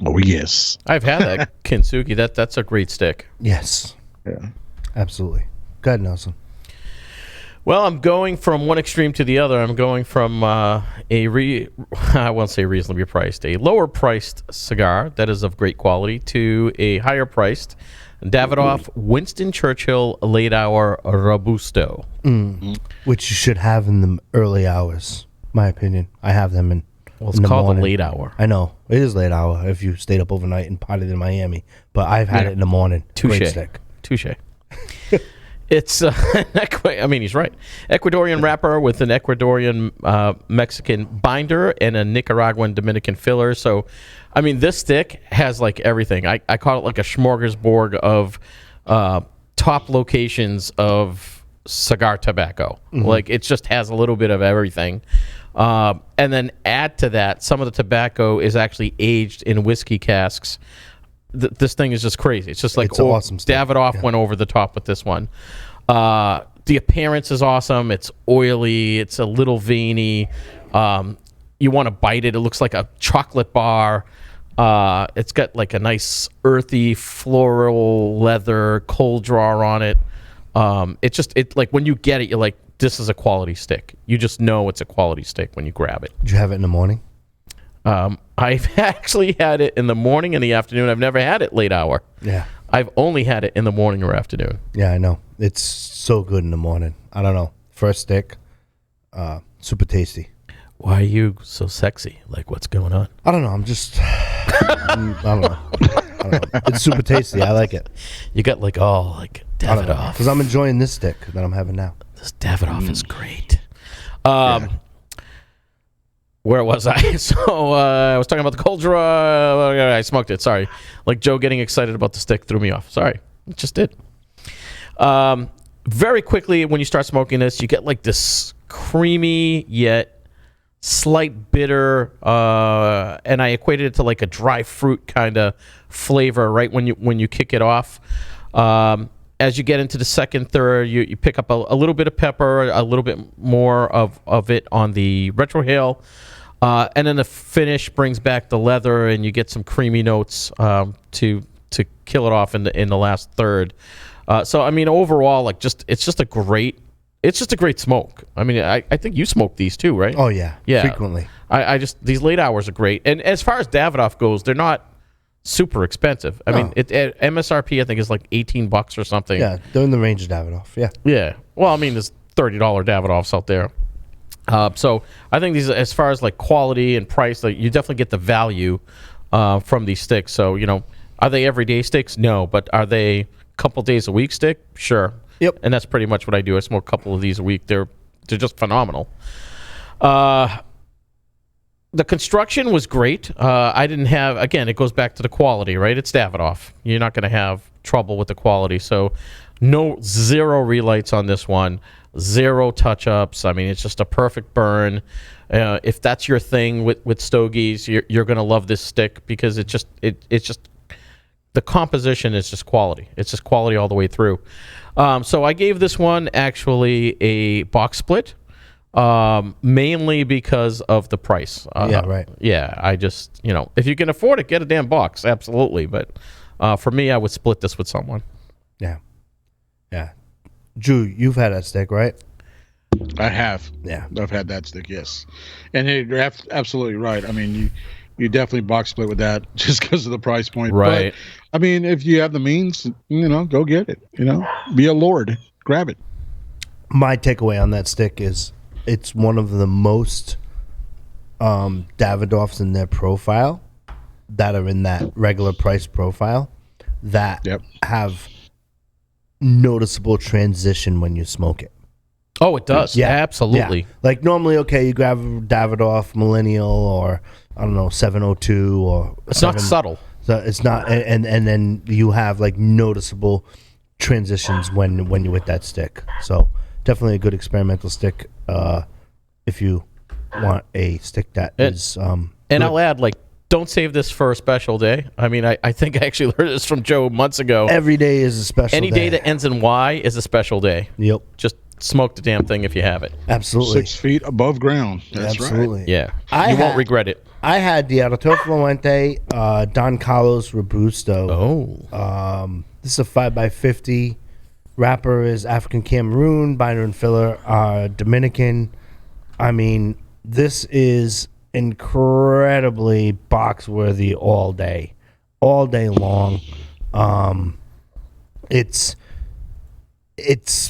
Oh yes, I've had that Kintsugi. That's a great stick. Yes. Yeah. Absolutely. Go ahead, Nelson. Well, I'm going from one extreme to the other. I'm going from I won't say reasonably priced, a lower priced cigar that is of great quality, to a higher priced Davidoff Winston Churchill late hour Robusto. Which you should have in the early hours, my opinion. I have them in Well, it's in the called morning. a late hour. I know. It is late hour if you stayed up overnight and partied in Miami. But I've had it in the morning. Great stick. Touche. It's, I mean, he's right. Ecuadorian wrapper with an Ecuadorian Mexican binder and a Nicaraguan Dominican filler. So, I mean, this stick has like everything. I call it like a smorgasbord of top locations of cigar tobacco. Mm-hmm. Like, it just has a little bit of everything. And then add to that, some of the tobacco is actually aged in whiskey casks. This thing is just crazy. It's just like, it's awesome stuff. Davidoff went over the top with this one. The appearance is awesome. It's oily. It's a little veiny. You want to bite it. It looks like a chocolate bar. It's got like a nice earthy floral leather cold draw on it. It like when you get it, you're like, this is a quality stick. You just know it's a quality stick when you grab it. Did you have it in the morning? I've actually had it in the morning and the afternoon. I've never had it late hour. Yeah. I've only had it in the morning or afternoon. Yeah, I know. It's so good in the morning. I don't know. First stick, super tasty. Why are you so sexy? Like, what's going on? I don't know. I'm just, I don't know. It's super tasty. I like it. You got like all like Davidoff. Because I'm enjoying this stick that I'm having now. This Davidoff is great. Where was I? So I was talking about the cold draw. I smoked it. Sorry. Like Joe getting excited about the stick threw me off. Sorry. It just did. Very quickly, when you start smoking this, you get like this creamy yet slight bitter, and I equated it to like a dry fruit kind of flavor right when you kick it off. As you get into the second, third, you pick up a little bit of pepper, a little bit more of it on the retrohale. And then the finish brings back the leather, and you get some creamy notes to kill it off in the last third. So I mean, overall, like it's just a great it's just a great smoke. I mean, I think you smoke these too, right? Oh yeah, Yeah. frequently. I just these late hours are great. And as far as Davidoff goes, they're not super expensive. I mean, MSRP I think is like $18 or something. Yeah, they're in the range of Davidoff. Yeah. Yeah. Well, I mean, there's $30 Davidoffs out there. So I think these, as far as like quality and price, like you definitely get the value from these sticks. So, you know, are they everyday sticks? No, but are they a couple days a week stick? Sure. Yep. And that's pretty much what I do. I smoke a couple of these a week. They're just phenomenal. The construction was great. I didn't have, again, it goes back to the quality, right? It's Davidoff. You're not going to have trouble with the quality. So zero relights on this one, zero touch-ups. I mean, it's just a perfect burn. If that's your thing with Stogies, you're going to love this stick because it's just the composition is just quality. It's just quality all the way through. So I gave this one actually a box split, mainly because of the price. Yeah, right. Yeah, I just, you know, if you can afford it, get a damn box, absolutely. But for me, I would split this with someone. Yeah. Yeah. Drew, you've had that stick, right? I have. Yeah. I've had that stick, yes. And you're absolutely right. I mean, you definitely box split with that just because of the price point. Right. But, I mean, if you have the means, you know, go get it. You know, be a lord. Grab it. My takeaway on that stick is it's one of the most Davidoffs in their profile that are in that regular price profile that have noticeable transition when you smoke it. Oh, it does. Yeah, absolutely. Yeah. Like normally, okay, you grab a Davidoff Millennial or I don't know 702 or It's not subtle. So it's not, and then you have like noticeable transitions when you're with that stick. So definitely a good experimental stick if you want a stick that is. And good. I'll add, like, don't save this for a special day. I mean, I think I actually learned this from Joe months ago. Every day is a special Any day that ends in Y is a special day. Yep. Just smoke the damn thing if you have it. Absolutely. 6 feet above ground. That's Absolutely. right. Yeah. I You won't had- regret it. I had the Arturo Fuente Don Carlos Robusto. Oh. This is a 5x50. Wrapper is African Cameroon. Binder and filler are Dominican. I mean, this is incredibly box worthy all day long. It's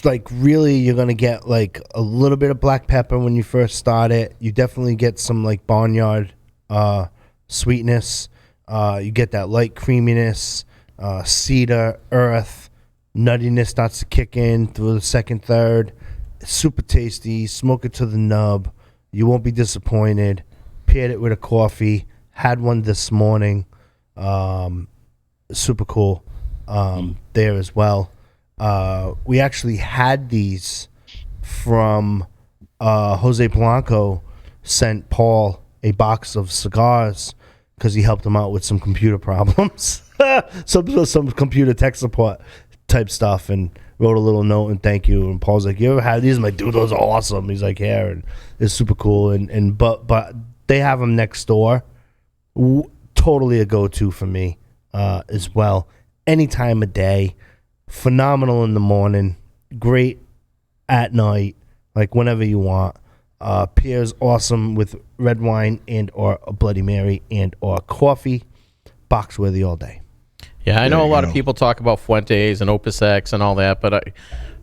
like really you're gonna get like a little bit of black pepper when you first start it. You definitely get some like barnyard sweetness. You get that light creaminess, cedar, earth, nuttiness starts to kick in through the second, third. It's super tasty. Smoke it to the nub. You won't be disappointed. Paired it with a coffee. Had one this morning. Super cool there as well. We actually had these from Jose Blanco sent Paul a box of cigars because he helped him out with some computer problems. some computer tech support type stuff, and wrote a little note and thank you. And Paul's like, "You ever had these?" I'm like, "Dude, those are awesome." He's like, "Yeah," and it's super cool. But they have them next door. Totally a go-to for me as well. Any time of day. Phenomenal in the morning. Great at night. Like whenever you want. Pairs awesome with red wine and or a Bloody Mary and or coffee. Box worthy all day. Yeah, I know a lot of people talk about Fuentes and Opus X and all that, but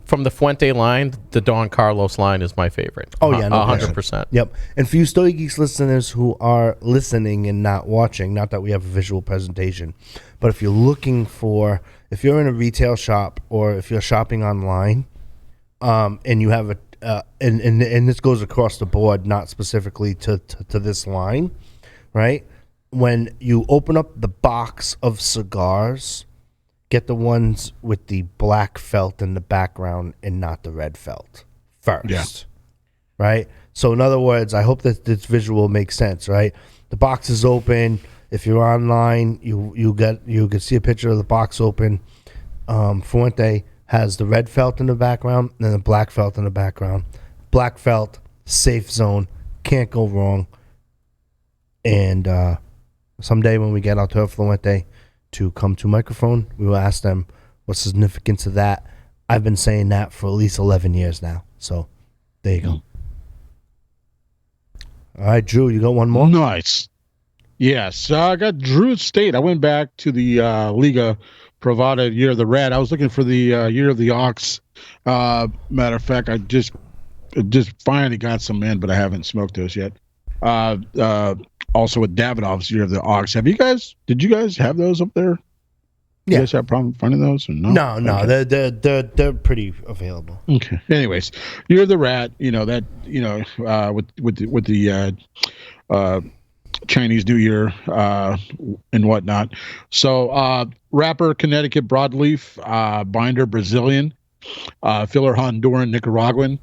from the Fuente line, the Don Carlos line is my favorite. Oh, yeah, no 100%. Yep. And for you Stogie Geeks listeners who are listening and not watching, not that we have a visual presentation, but if you're looking for, if you're in a retail shop or if you're shopping online, and you have and this goes across the board, not specifically to this line, right? When you open up the box of cigars, get the ones with the black felt in the background and not the red felt first. Yeah. Right? So in other words, I hope that this visual makes sense, right? The box is open. If you're online, you can see a picture of the box open. Fuente has the red felt in the background and the black felt in the background. Black felt, safe zone, can't go wrong. And someday when we get Arturo Fuente to come to microphone, we will ask them what's the significance of that. I've been saying that for at least 11 years now. So there you go. All right, Drew, you got one more? Nice. Yes, I got Drew State. I went back to the Liga Privada Year of the Rat. I was looking for the Year of the Ox. Matter of fact, I just finally got some in, but I haven't smoked those yet. Also with Davidoff's Year of the Ox. Did you guys have those up there? Yeah. You guys have a problem finding those or no? No, Okay. they're pretty available. Okay. Anyways, Year of the Rat. With the Chinese New Year and whatnot. So wrapper Connecticut broadleaf, binder Brazilian, filler Honduran, Nicaraguan.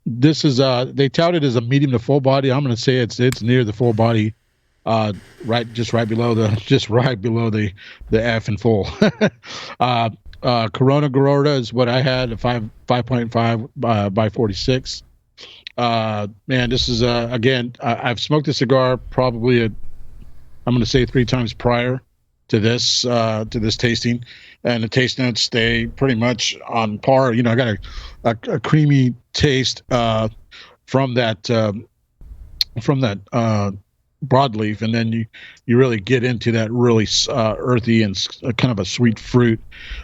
This is they tout it as a medium to full body. I'm going to say it's near the full body. Right below the F and full. Corona Gorda is what I had, a 5.5 by 46. Man, this is again, I've smoked a cigar probably I'm going to say 3 times prior to this tasting, and the taste notes stay pretty much on par. I got a creamy taste from that broadleaf, and then you really get into that really earthy and kind of a sweet fruit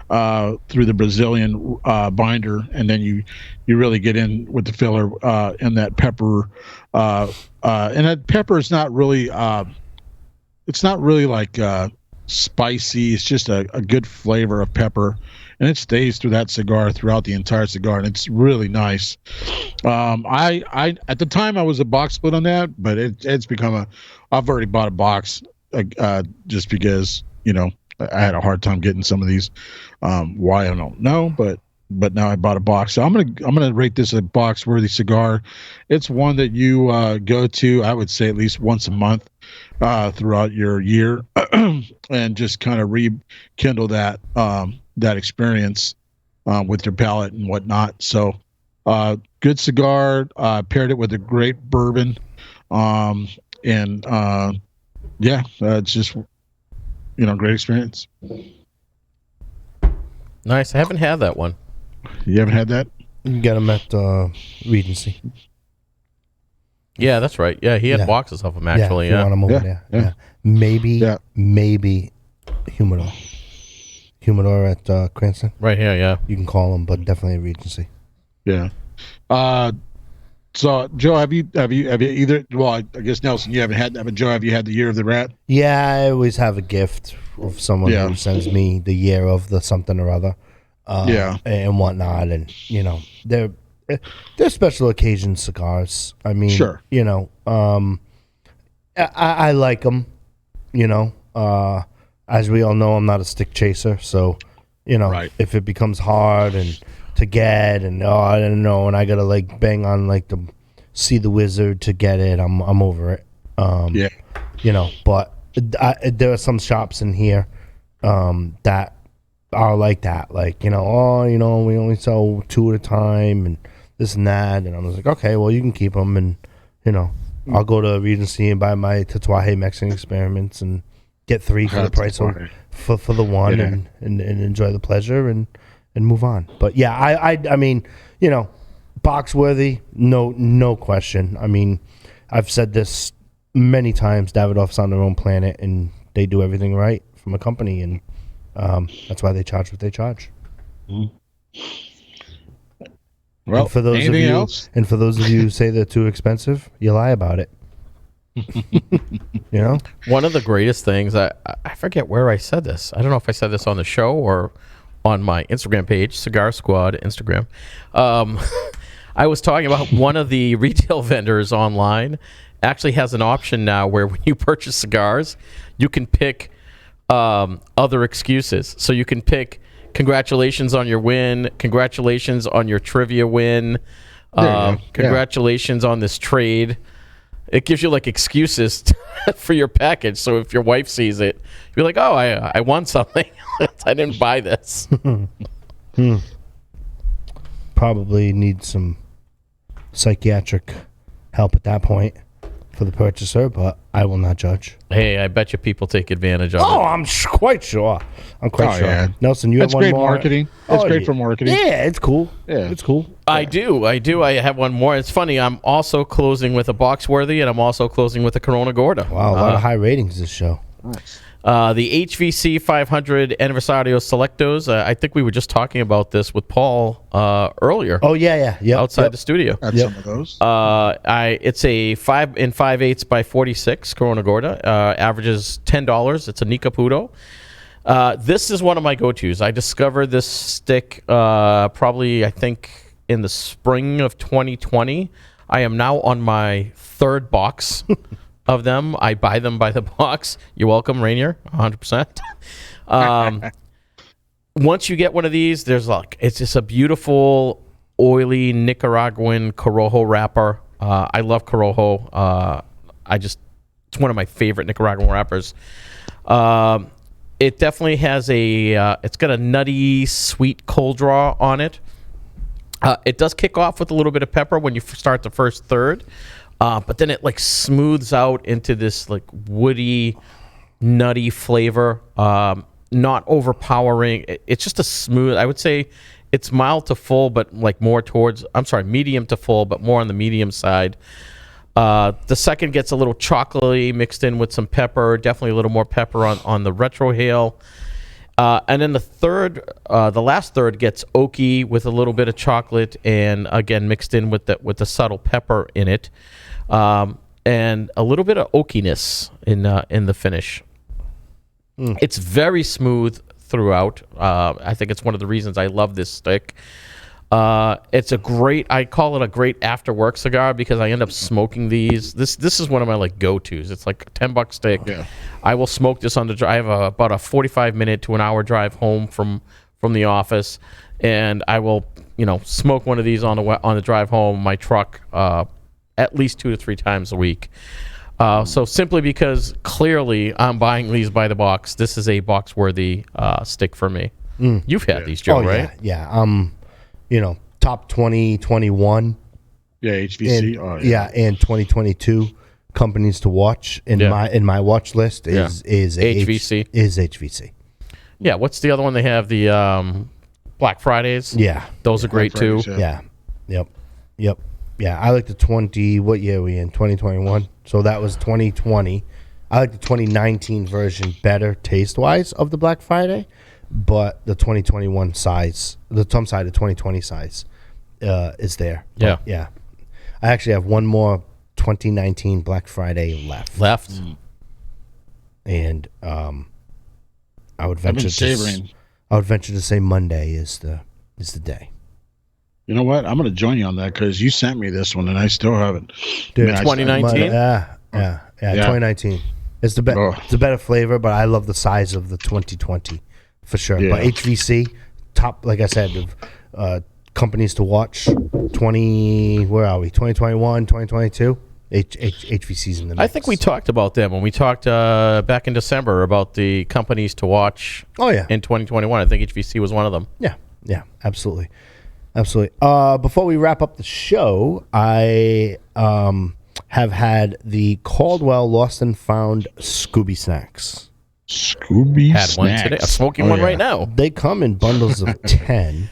through the Brazilian binder, and then you really get in with the filler and that pepper, and that pepper is not really like spicy. It's just a good flavor of pepper, and it stays through that cigar throughout the entire cigar, and it's really nice. I at the time I was a box split on that, but it's become I've already bought a box just because I had a hard time getting some of these. Why, I don't know, but now I bought a box, so I'm gonna rate this a box worthy cigar. It's one that you go to, I would say, at least once a month throughout your year, and just kind of rekindle that experience with your palate and whatnot. So good cigar, paired it with a great bourbon, and it's just great experience. Nice. I haven't had that one. You haven't had that? You can get them at Regency. Yeah, that's right. Yeah, he had boxes of them, actually. If you want them over there. Yeah. Maybe Humidor at Cranston. Right here, yeah. You can call them, but definitely at Regency. Yeah. So Joe, have you either? Well, I guess Nelson, you haven't had that, but Joe, have you had the Year of the Rat? Yeah, I always have a gift of someone who sends me the year of the something or other. And whatnot, and they're special occasion cigars. I mean, sure. I like them. As we all know, I'm not a stick chaser, so right. If it becomes hard and to get, and I don't know, and I gotta like bang on like the see the wizard to get it, I'm over it. But there are some shops in here that are like that, like we only sell 2 at a time and this and that, and I was like, okay, well, you can keep them, and I'll go to Regency and buy my Tatuaje Mexican Experiments and get 3 for the price for the one, and enjoy the pleasure and move on. But yeah, I mean, box worthy, no question. I mean, I've said this many times. Davidoff's on their own planet, and they do everything right from a company, and that's why they charge what they charge. Well, and for those of you who say they're too expensive, you lie about it. One of the greatest things, I forget where I said this. I don't know if I said this on the show or on my Instagram page, Cigar Squad Instagram. I was talking about one of the retail vendors online actually has an option now where when you purchase cigars, you can pick other excuses. So you can pick congratulations on your win, congratulations on your trivia win, congratulations on this trade. It gives you like excuses for your package. So if your wife sees it, you're like, oh, I won something. I didn't buy this. Probably need some psychiatric help at that point. for the purchaser, but I will not judge. Hey, I bet you people take advantage of it. Oh, I'm quite sure. I'm quite sure. Yeah. Nelson, you That's have one great more? marketing. That's great for marketing. Yeah, it's cool. Yeah. It's cool. I do. I have one more. It's funny. I'm also closing with a Boxworthy, and I'm also closing with a Corona Gorda. Wow, a lot of high ratings this show. Nice. The HVC 500 Anniversario Selectos. I think we were just talking about this with Paul earlier. Oh, yeah. Yep, outside the studio. Had some of those. It's a 5 5/8 by 46 Corona Gorda. Averages $10. It's a Nika Pudo. This is one of my go-tos. I discovered this stick probably, I think, in the spring of 2020. I am now on my third box of them. I buy them by the box. You're welcome, Rainier, 100%. Once you get one of these, it's just a beautiful, oily Nicaraguan Corojo wrapper. I love Corojo. It's one of my favorite Nicaraguan wrappers. It definitely has it's got a nutty, sweet cold draw on it. It does kick off with a little bit of pepper when you start the first third, but then it smooths out into this woody, nutty flavor. Not overpowering. It's just a smooth. I would say it's mild to full, but more towards. I'm sorry, medium to full, but more on the medium side. The second gets a little chocolatey mixed in with some pepper. Definitely a little more pepper on the retrohale. And then the last third gets oaky with a little bit of chocolate, and again mixed in with the subtle pepper in it, and a little bit of oakiness in the finish. It's very smooth throughout. I think it's one of the reasons I love this stick. It's I call it a great after work cigar because I end up smoking these. This is one of my go-tos. It's like a $10 stick. Yeah. I will smoke this on the drive. I have about a 45-minute to an hour drive home from the office, and I will smoke one of these on the drive home in my truck at least 2 to 3 times a week. So simply because clearly I'm buying these by the box, this is a box-worthy stick for me. You've had these, Joe, right? Yeah. Top 2021. Yeah, HVC. And 2022 companies to watch in my watch list is HVC. HVC. Yeah, what's the other one they have? The Black Fridays. Yeah, those are great too. Yeah. Yep. Yeah, I like the 20. What year are we in? 2021. So that was 2020. I like the 2019 version better taste wise of the Black Friday, but the 2021 size, the 2020 size, is there. Yeah. But yeah. I actually have one more 2019 Black Friday left. And I would venture to say Monday is the day. You know what? I'm going to join you on that because you sent me this one and I still haven't. Dude, 2019? Yeah, 2019. It's the better flavor, but I love the size of the 2020 for sure. Yeah. But HVC, top, like I said, companies to watch, where are we? 2021, 2022? HVC's in the mix. I think we talked about them when we talked back in December about the companies to watch in 2021. I think HVC was one of them. Yeah, absolutely. Before we wrap up the show, I have had the Caldwell Lost and Found Scooby snacks. Scooby had snacks. one today. I'm smoking one right now. They come in bundles of 10.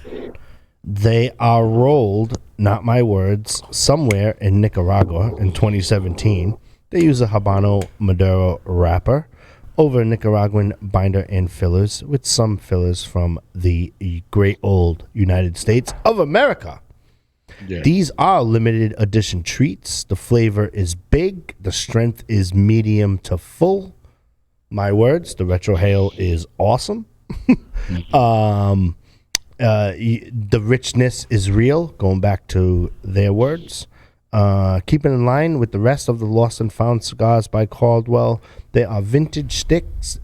They are rolled, not my words, somewhere in Nicaragua in 2017. They use a Habano Maduro wrapper over Nicaraguan binder and fillers, with some fillers from the great old United States of America. Yeah. These are limited edition treats. The flavor is big. The strength is medium to full. My words, the retrohale is awesome. The richness is real, going back to their words. Keeping in line with the rest of the Lost and Found cigars by Caldwell, they are vintage sticks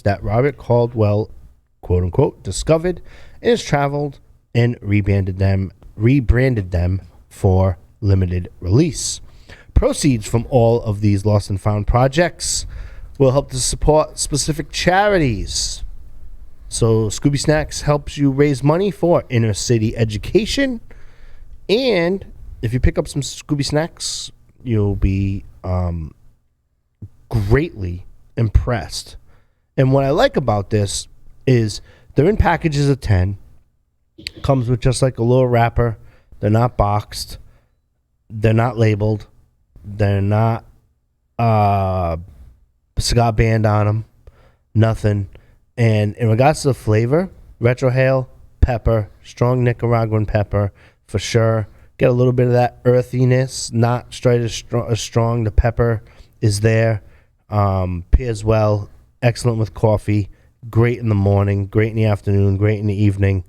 that Robert Caldwell, quote unquote, discovered and has traveled and rebranded them for limited release. Proceeds from all of these Lost and Found projects will help to support specific charities. So Scooby Snacks helps you raise money for inner city education, and if you pick up some Scooby Snacks, you'll be greatly impressed. And what I like about this is they're in packages of 10. Comes with just like a little wrapper. They're not boxed. They're not labeled. They're not cigar band on them. Nothing. And in regards to the flavor, retrohale, pepper, strong Nicaraguan pepper for sure. Get a little bit of that earthiness, not straight as strong. The pepper is there. Pairs well. Excellent with coffee. Great in the morning. Great in the afternoon. Great in the evening.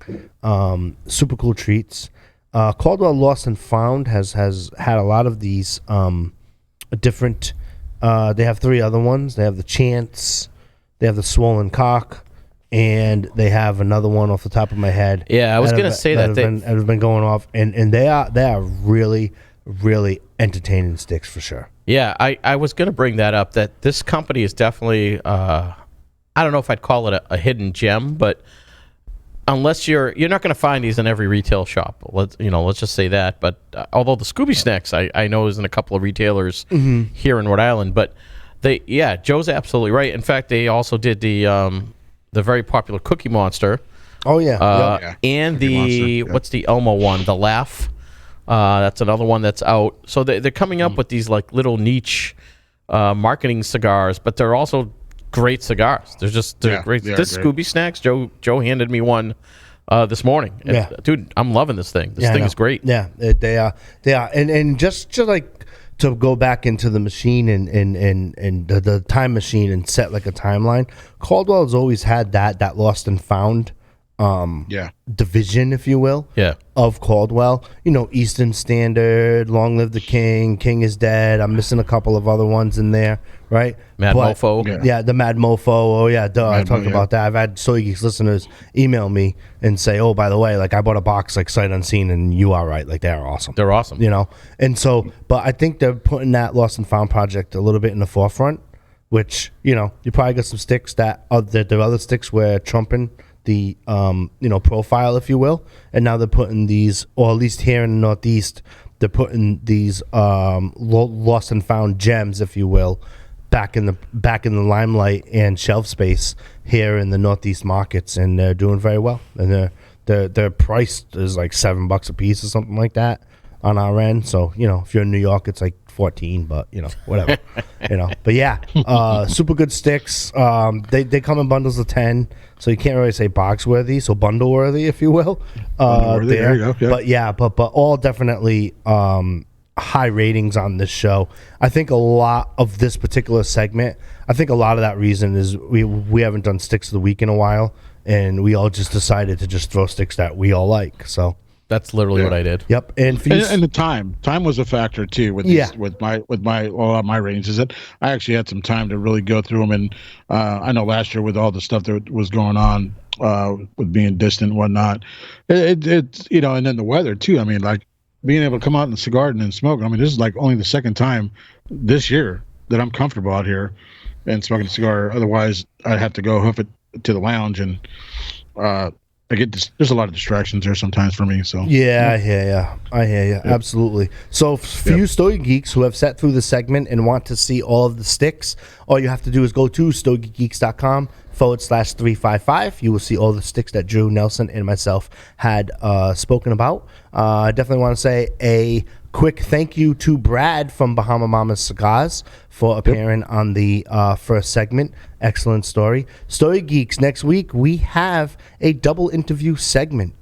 Super cool treats. Caldwell Lost and Found has had a lot of these different. They have 3 other ones. They have the Chance. They have the Swollen Cock. And they have another one off the top of my head. Yeah, I was going to say that. Have been going off. And they are really, really entertaining sticks for sure. Yeah, I was going to bring that up, that this company is definitely, I don't know if I'd call it a hidden gem, but unless you're not going to find these in every retail shop. Let's just say that. But although the Scooby Snacks I know is in a couple of retailers here in Rhode Island, but Joe's absolutely right. In fact, they also did the very popular Cookie Monster. Oh yeah. And Cookie Monster, what's the Elmo one? The Laugh. That's another one that's out. So they're coming up with these like little niche marketing cigars, but they're also great cigars. They're great. This great. Scooby Snacks, Joe handed me one this morning. And, dude, I'm loving this thing. This thing is great. Yeah, they are. And just like to go back into the machine and the time machine and set like a timeline. Caldwell's always had that lost and found division, if you will, of Caldwell. Eastern Standard, Long Live the King, King is Dead. I'm missing a couple of other ones in there, right? Mofo. Yeah, the Mad Mofo. Oh, yeah, duh. I talked about that. I've had Stogies listeners email me and say, oh, by the way, like I bought a box like sight unseen and you are right. Like they're awesome. They're awesome. And so, but I think they're putting that Lost and Found project a little bit in the forefront, which, you probably got some sticks there are other sticks where trumping the profile, if you will, and now they're putting these, or at least here in the Northeast, they're putting these lost and found gems, if you will, back in the limelight and shelf space here in the Northeast markets, and they're doing very well. And their price is like $7 a piece or something like that on our end. So if you're in New York, it's like 14, but whatever. But yeah, super good sticks. They come in bundles of 10, so you can't really say box worthy, so bundle worthy, if you will. There you go. Yeah. But all definitely high ratings on this show. I think a lot of this particular segment, I think a lot of that reason is we haven't done sticks of the week in a while, and we all just decided to just throw sticks that we all like. So that's literally what I did. Yep, and the time was a factor too with my a lot of my ratings. Is that I actually had some time to really go through them, and I know last year with all the stuff that was going on with being distant and whatnot, it's and then the weather too. I mean, like being able to come out in the cigar garden and smoke. I mean, this is like only the second time this year that I'm comfortable out here and smoking a cigar. Otherwise, I'd have to go hoof it to the lounge and. There's a lot of distractions there sometimes for me. So I hear you. Absolutely. So for you Stogie geeks who have sat through the segment and want to see all of the sticks, all you have to do is go to stogiegeeks.com/355. You will see all the sticks that Drew, Nelson, and myself had spoken about. I definitely want to say a quick thank you to Brad from Bahama Mama's Cigars for appearing on the first segment. Excellent story. Story Geeks, next week we have a double interview segment.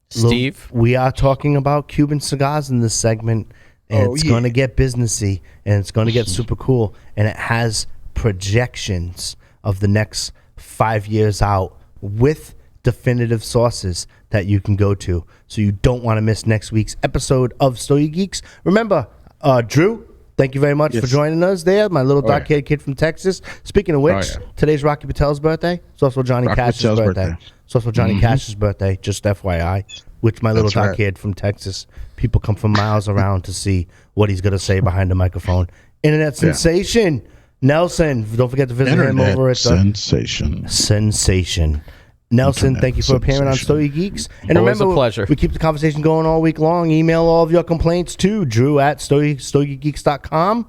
Steve? We are talking about Cuban cigars in this segment, and it's going to get businessy, and it's going to get super cool, and it has projections of the next 5 years out with definitive sources that you can go to, so you don't want to miss next week's episode of Stogie Geeks. Remember, Drew, thank you very much for joining us there, my little dark-haired kid from Texas. Speaking of which, today's Rocky Patel's birthday. It's also Johnny Cash's birthday. It's also Johnny Cash's birthday, just FYI, which my little dark kid from Texas, people come from miles around to see what he's going to say behind the microphone. Internet sensation, Nelson. Don't forget to visit him over at the Sensation. Nelson, thank you for appearing on Stogie Geeks. And Always remember, a pleasure. we keep the conversation going all week long. Email all of your complaints to drew@stogiegeeks.com.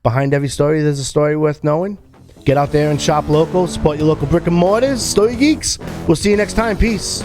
Behind every story, there's a story worth knowing. Get out there and shop local. Support your local brick and mortars. Stogie Geeks. We'll see you next time. Peace.